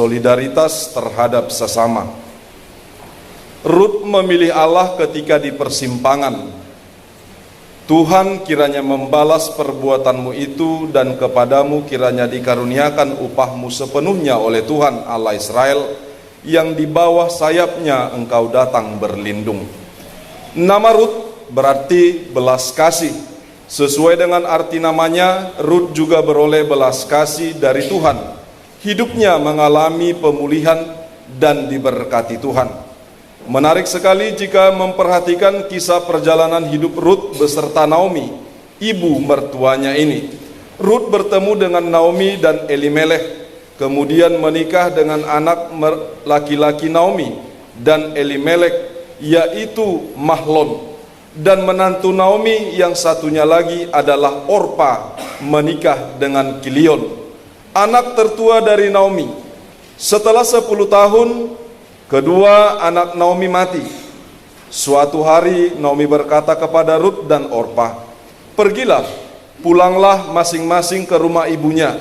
solidaritas terhadap sesama. Rut memilih Allah ketika di persimpangan. Tuhan kiranya membalas perbuatanmu itu, dan kepadamu kiranya dikaruniakan upahmu sepenuhnya oleh Tuhan Allah Israel, yang di bawah sayapnya engkau datang berlindung. Nama Rut berarti belas kasih. Sesuai dengan arti namanya, Rut juga beroleh belas kasih dari Tuhan. Hidupnya mengalami pemulihan dan diberkati Tuhan. Menarik sekali jika memperhatikan kisah perjalanan hidup Rut beserta Naomi, ibu mertuanya ini. Rut bertemu dengan Naomi dan Elimelekh, kemudian menikah dengan anak laki-laki Naomi dan Elimelekh, yaitu Mahlon. Dan menantu Naomi yang satunya lagi adalah Orpa, menikah dengan Kilion, anak tertua dari Naomi. Setelah 10 tahun, kedua anak Naomi mati. Suatu hari Naomi berkata kepada Rut dan Orpa, "Pergilah, pulanglah masing-masing ke rumah ibunya.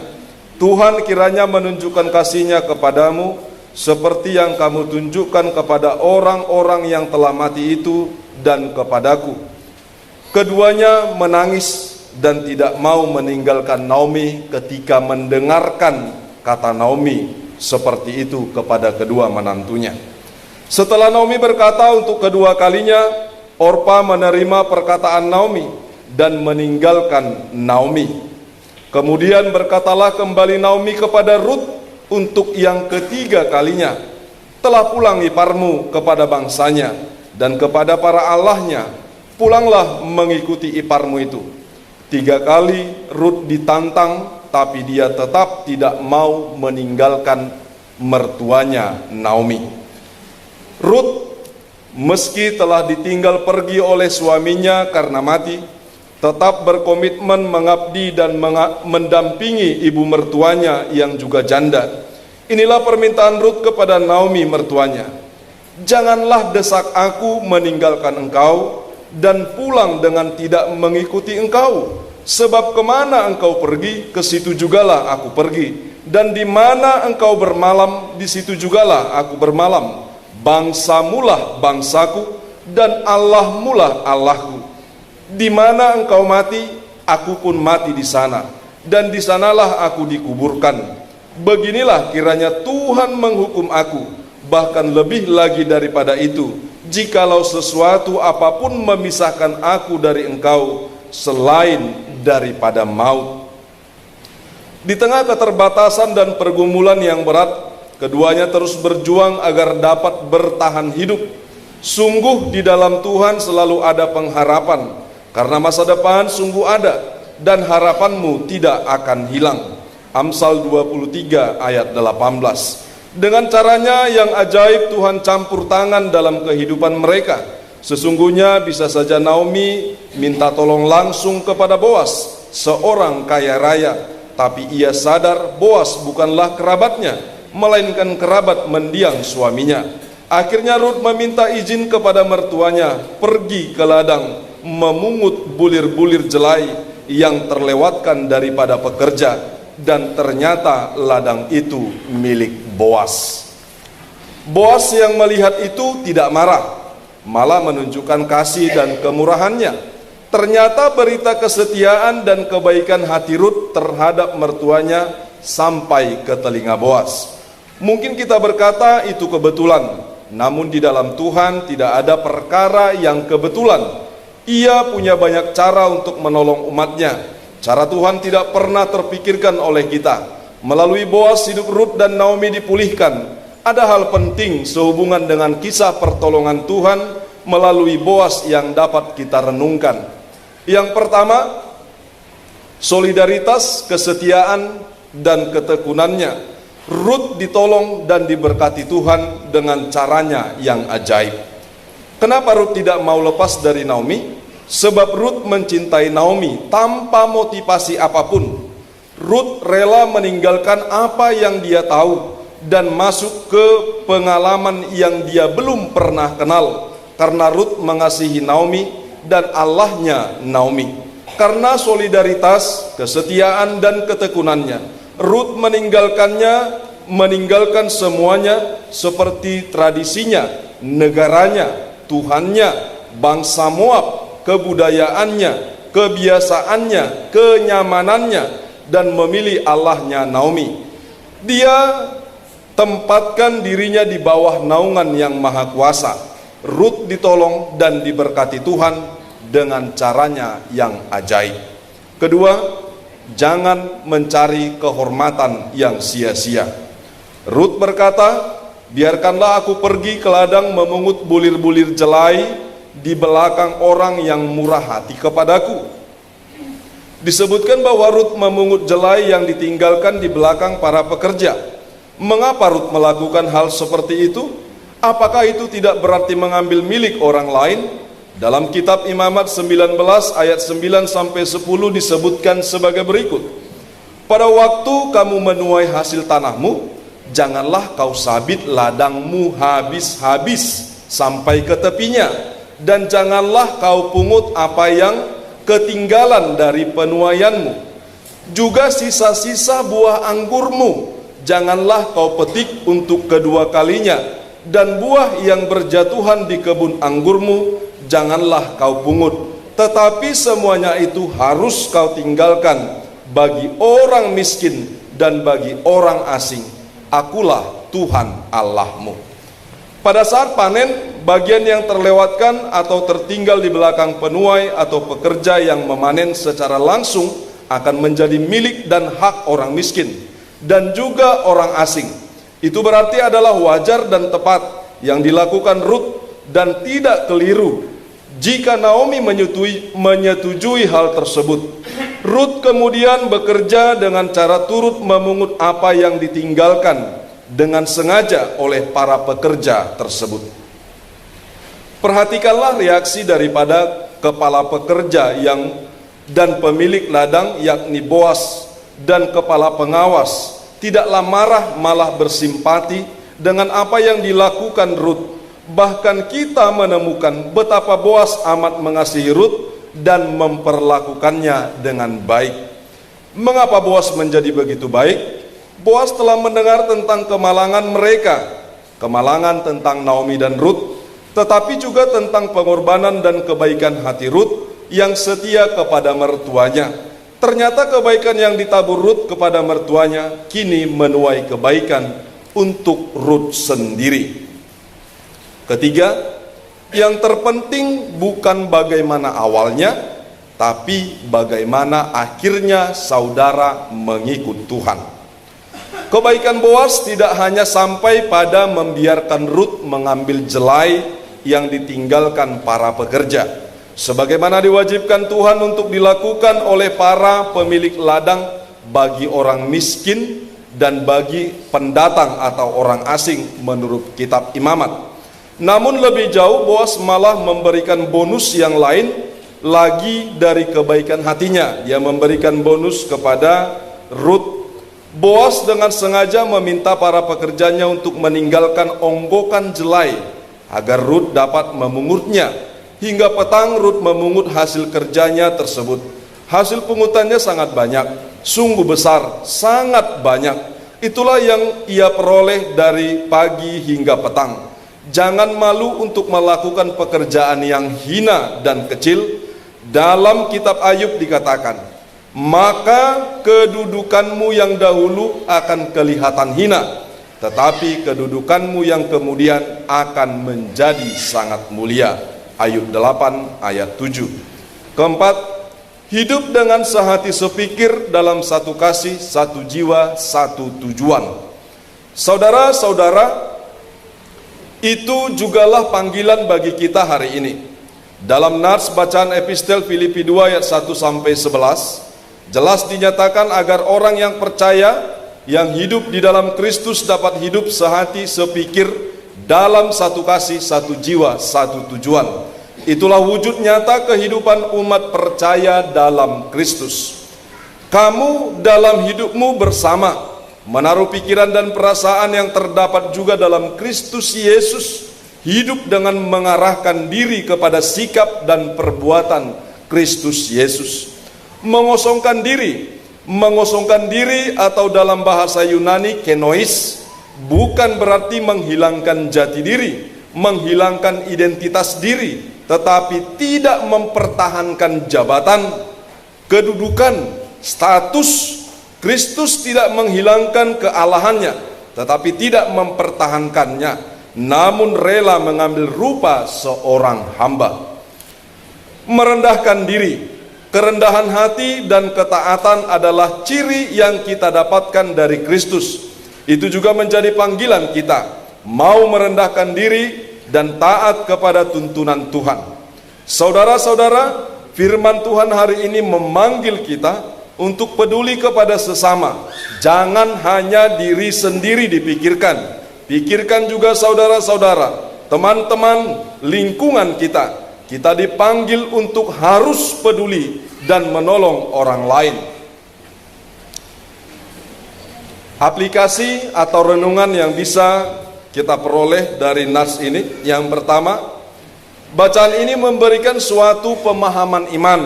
Tuhan kiranya menunjukkan kasih-Nya kepadamu, seperti yang kamu tunjukkan kepada orang-orang yang telah mati itu dan kepadaku." Keduanya menangis dan tidak mau meninggalkan Naomi ketika mendengarkan kata Naomi seperti itu kepada kedua menantunya. Setelah Naomi berkata untuk kedua kalinya, Orpa menerima perkataan Naomi dan meninggalkan Naomi. Kemudian berkatalah kembali Naomi kepada Rut untuk yang ketiga kalinya, "Telah pulang iparmu kepada bangsanya dan kepada para allahnya, pulanglah mengikuti iparmu itu." 3 kali Rut ditantang, tapi dia tetap tidak mau meninggalkan mertuanya Naomi. Rut meski telah ditinggal pergi oleh suaminya karena mati, tetap berkomitmen mengabdi dan mendampingi ibu mertuanya yang juga janda. Inilah permintaan Rut kepada Naomi mertuanya, "Janganlah desak aku meninggalkan engkau dan pulang dengan tidak mengikuti engkau. Sebab kemana engkau pergi, ke situ jugalah aku pergi. Dan di mana engkau bermalam, di situ jugalah aku bermalam. Bangsamulah bangsaku, dan Allahmulah Allahku. Di mana engkau mati, aku pun mati di sana. Dan di sanalah aku dikuburkan. Beginilah kiranya Tuhan menghukum aku, bahkan lebih lagi daripada itu, jikalau sesuatu apapun memisahkan aku dari engkau, selain daripada maut." Di tengah keterbatasan dan pergumulan yang berat, keduanya terus berjuang agar dapat bertahan hidup. Sungguh di dalam Tuhan selalu ada pengharapan, karena masa depan sungguh ada, dan harapanmu tidak akan hilang. Amsal 23 ayat 18. Dengan caranya yang ajaib Tuhan campur tangan dalam kehidupan mereka. Sesungguhnya bisa saja Naomi minta tolong langsung kepada Boas, seorang kaya raya, tapi ia sadar Boas bukanlah kerabatnya, melainkan kerabat mendiang suaminya. Akhirnya Rut meminta izin kepada mertuanya pergi ke ladang memungut bulir-bulir jelai yang terlewatkan daripada pekerja, dan ternyata ladang itu milik Boas. Boas yang melihat itu tidak marah, malah menunjukkan kasih dan kemurahannya. Ternyata berita kesetiaan dan kebaikan hati Rut terhadap mertuanya sampai ke telinga Boas. Mungkin kita berkata itu kebetulan, namun di dalam Tuhan tidak ada perkara yang kebetulan. Ia punya banyak cara untuk menolong umatnya. Cara Tuhan tidak pernah terpikirkan oleh kita. Melalui Boas hidup Rut dan Naomi dipulihkan. Ada hal penting sehubungan dengan kisah pertolongan Tuhan melalui Boas yang dapat kita renungkan. Yang pertama, solidaritas, kesetiaan, dan ketekunannya. Rut ditolong dan diberkati Tuhan dengan caranya yang ajaib. Kenapa Rut tidak mau lepas dari Naomi? Sebab Rut mencintai Naomi tanpa motivasi apapun. Rut rela meninggalkan apa yang dia tahu dan masuk ke pengalaman yang dia belum pernah kenal, karena Rut mengasihi Naomi dan Allahnya Naomi. Karena solidaritas, kesetiaan, dan ketekunannya, Rut meninggalkannya, meninggalkan semuanya seperti tradisinya, negaranya, Tuhannya, bangsa Moab, kebudayaannya, kebiasaannya, kenyamanannya, dan memilih Allahnya Naomi. Dia tempatkan dirinya di bawah naungan yang maha kuasa. Rut ditolong dan diberkati Tuhan dengan caranya yang ajaib. Kedua, jangan mencari kehormatan yang sia-sia. Rut berkata, biarkanlah aku pergi ke ladang memungut bulir-bulir jelai di belakang orang yang murah hati kepadaku. Disebutkan bahwa Rut memungut jelai yang ditinggalkan di belakang para pekerja. Mengapa Rut melakukan hal seperti itu? Apakah itu tidak berarti mengambil milik orang lain? Dalam kitab Imamat 19 ayat 9-10 disebutkan sebagai berikut. Pada waktu kamu menuai hasil tanahmu, janganlah kau sabit ladangmu habis-habis sampai ke tepinya, dan janganlah kau pungut apa yang ketinggalan dari penuaianmu. Juga sisa-sisa buah anggurmu janganlah kau petik untuk kedua kalinya, dan buah yang berjatuhan di kebun anggurmu janganlah kau pungut, tetapi semuanya itu harus kau tinggalkan bagi orang miskin dan bagi orang asing. Akulah Tuhan Allahmu. Pada saat panen, bagian yang terlewatkan atau tertinggal di belakang penuai atau pekerja yang memanen secara langsung akan menjadi milik dan hak orang miskin dan juga orang asing. Itu berarti adalah wajar dan tepat yang dilakukan Rut dan tidak keliru jika Naomi menyetujui hal tersebut. Rut kemudian bekerja dengan cara turut memungut apa yang ditinggalkan dengan sengaja oleh para pekerja tersebut. Perhatikanlah reaksi daripada kepala pekerja dan pemilik ladang, yakni Boas, dan kepala pengawas. Tidaklah marah, malah bersimpati dengan apa yang dilakukan Rut. Bahkan kita menemukan betapa Boas amat mengasihi Rut dan memperlakukannya dengan baik. Mengapa Boas menjadi begitu baik? Boas telah mendengar tentang kemalangan mereka, kemalangan tentang Naomi dan Rut, tetapi juga tentang pengorbanan dan kebaikan hati Rut yang setia kepada mertuanya. Ternyata kebaikan yang ditabur Rut kepada mertuanya kini menuai kebaikan untuk Rut sendiri. Ketiga, yang terpenting bukan bagaimana awalnya, tapi bagaimana akhirnya saudara mengikut Tuhan. Kebaikan Boas tidak hanya sampai pada membiarkan Rut mengambil jelai yang ditinggalkan para pekerja, sebagaimana diwajibkan Tuhan untuk dilakukan oleh para pemilik ladang bagi orang miskin dan bagi pendatang atau orang asing menurut kitab Imamat. Namun lebih jauh, Boas malah memberikan bonus yang lain lagi dari kebaikan hatinya. Dia memberikan bonus kepada Rut. Boas dengan sengaja meminta para pekerjanya untuk meninggalkan onggokan jelai agar Rut dapat memungutnya. Hingga petang Rut memungut hasil kerjanya tersebut. Hasil pungutannya sangat banyak, sungguh besar, sangat banyak. Itulah yang ia peroleh dari pagi hingga petang. Jangan malu untuk melakukan pekerjaan yang hina dan kecil. Dalam kitab Ayub dikatakan, maka kedudukanmu yang dahulu akan kelihatan hina, tetapi kedudukanmu yang kemudian akan menjadi sangat mulia. Ayub 8 ayat 7. Keempat, hidup dengan sehati sepikir dalam satu kasih, satu jiwa, satu tujuan. Saudara-saudara, itu jugalah panggilan bagi kita hari ini. Dalam nats bacaan epistel Filipi 2 ayat 1-11, jelas dinyatakan agar orang yang percaya, yang hidup di dalam Kristus dapat hidup sehati sepikir dalam satu kasih, satu jiwa, satu tujuan. Itulah wujud nyata kehidupan umat percaya dalam Kristus. Kamu dalam hidupmu bersama menaruh pikiran dan perasaan yang terdapat juga dalam Kristus Yesus, hidup dengan mengarahkan diri kepada sikap dan perbuatan Kristus Yesus. Mengosongkan diri atau dalam bahasa Yunani kenois, bukan berarti menghilangkan jati diri, menghilangkan identitas diri, tetapi tidak mempertahankan jabatan, kedudukan, status. Kristus tidak menghilangkan kealahannya, tetapi tidak mempertahankannya, namun rela mengambil rupa seorang hamba. Merendahkan diri, kerendahan hati dan ketaatan adalah ciri yang kita dapatkan dari Kristus. Itu juga menjadi panggilan kita, mau merendahkan diri dan taat kepada tuntunan Tuhan. Saudara-saudara, firman Tuhan hari ini memanggil kita untuk peduli kepada sesama. Jangan hanya diri sendiri dipikirkan, pikirkan juga saudara-saudara, teman-teman, lingkungan kita. Kita dipanggil untuk harus peduli dan menolong orang lain. Aplikasi atau renungan yang bisa kita peroleh dari nas ini, yang pertama, bacaan ini memberikan suatu pemahaman iman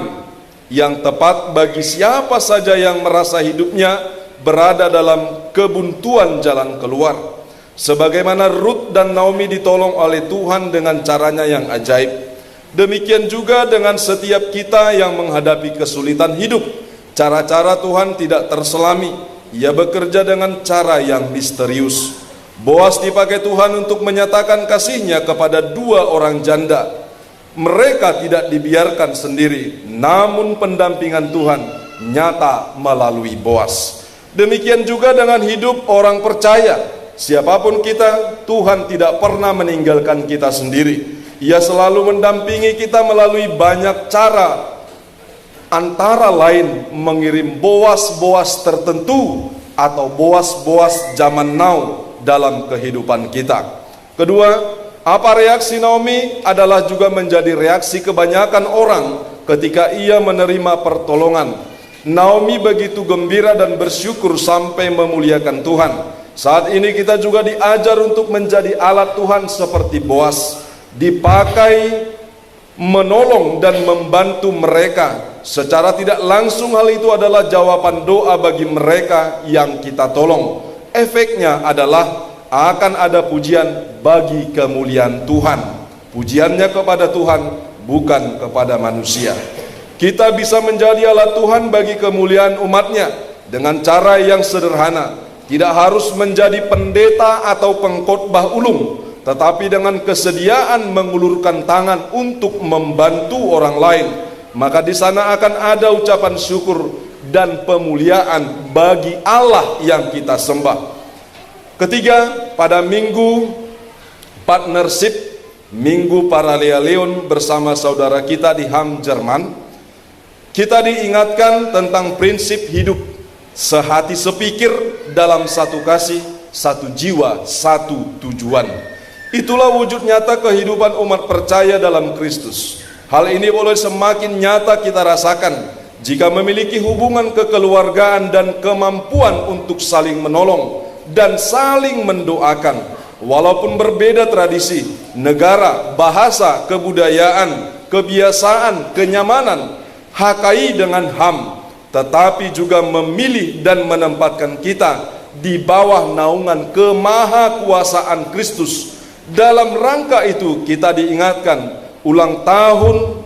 yang tepat bagi siapa saja yang merasa hidupnya berada dalam kebuntuan jalan keluar. Sebagaimana Ruth dan Naomi ditolong oleh Tuhan dengan caranya yang ajaib, demikian juga dengan setiap kita yang menghadapi kesulitan hidup. Cara-cara Tuhan tidak terselami, Ia bekerja dengan cara yang misterius. Boas dipakai Tuhan untuk menyatakan kasih-Nya kepada dua orang janda. Mereka tidak dibiarkan sendiri, namun pendampingan Tuhan nyata melalui Boas. Demikian juga dengan hidup orang percaya. Siapapun kita, Tuhan tidak pernah meninggalkan kita sendiri. Ia selalu mendampingi kita melalui banyak cara, antara lain mengirim boas-boas tertentu atau boas-boas zaman now dalam kehidupan kita. Kedua, apa reaksi Naomi adalah juga menjadi reaksi kebanyakan orang ketika ia menerima pertolongan. Naomi begitu gembira dan bersyukur sampai memuliakan Tuhan. Saat ini kita juga diajar untuk menjadi alat Tuhan seperti Boas, dipakai menolong dan membantu mereka. Secara tidak langsung hal itu adalah jawaban doa bagi mereka yang kita tolong. Efeknya adalah akan ada pujian bagi kemuliaan Tuhan. Pujiannya kepada Tuhan, bukan kepada manusia. Kita bisa menjadi alat Tuhan bagi kemuliaan umatnya dengan cara yang sederhana. Tidak harus menjadi pendeta atau pengkhotbah ulung, tetapi dengan kesediaan mengulurkan tangan untuk membantu orang lain. Maka di sana akan ada ucapan syukur dan pemuliaan bagi Allah yang kita sembah. Ketiga, pada minggu partnership, minggu Paralea Leon bersama saudara kita di Hamm, Jerman, kita diingatkan tentang prinsip hidup sehati sepikir dalam satu kasih, satu jiwa, satu tujuan. Itulah wujud nyata kehidupan umat percaya dalam Kristus. Hal ini boleh semakin nyata kita rasakan jika memiliki hubungan kekeluargaan dan kemampuan untuk saling menolong dan saling mendoakan. Walaupun berbeda tradisi, negara, bahasa, kebudayaan, kebiasaan, kenyamanan, HKI dengan HAM, tetapi juga memilih dan menempatkan kita di bawah naungan kemahakuasaan Kristus. Dalam rangka itu kita diingatkan ulang tahun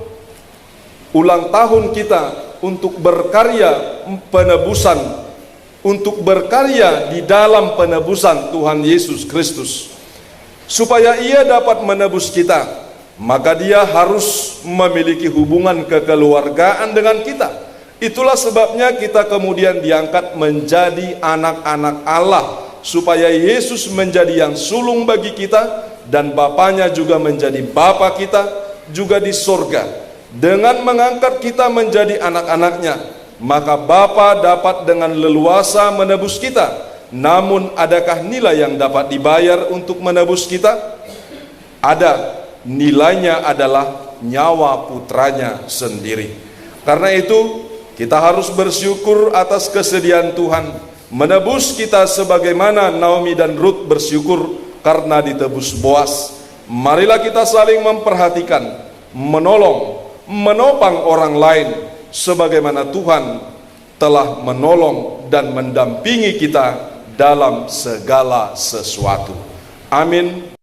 kita untuk berkarya penebusan, untuk berkarya di dalam penebusan Tuhan Yesus Kristus. Supaya Ia dapat menebus kita, maka Dia harus memiliki hubungan kekeluargaan dengan kita. Itulah sebabnya kita kemudian diangkat menjadi anak-anak Allah, supaya Yesus menjadi yang sulung bagi kita dan Bapaknya juga menjadi Bapa kita juga di sorga. Dengan mengangkat kita menjadi anak-anaknya, maka Bapa dapat dengan leluasa menebus kita. Namun adakah nilai yang dapat dibayar untuk menebus kita? Ada. Nilainya adalah nyawa putranya sendiri. Karena itu kita harus bersyukur atas kesediaan Tuhan menebus kita, sebagaimana Naomi dan Ruth bersyukur karena ditebus Boas. Marilah kita saling memperhatikan, menolong, menopang orang lain sebagaimana Tuhan telah menolong dan mendampingi kita dalam segala sesuatu. Amin.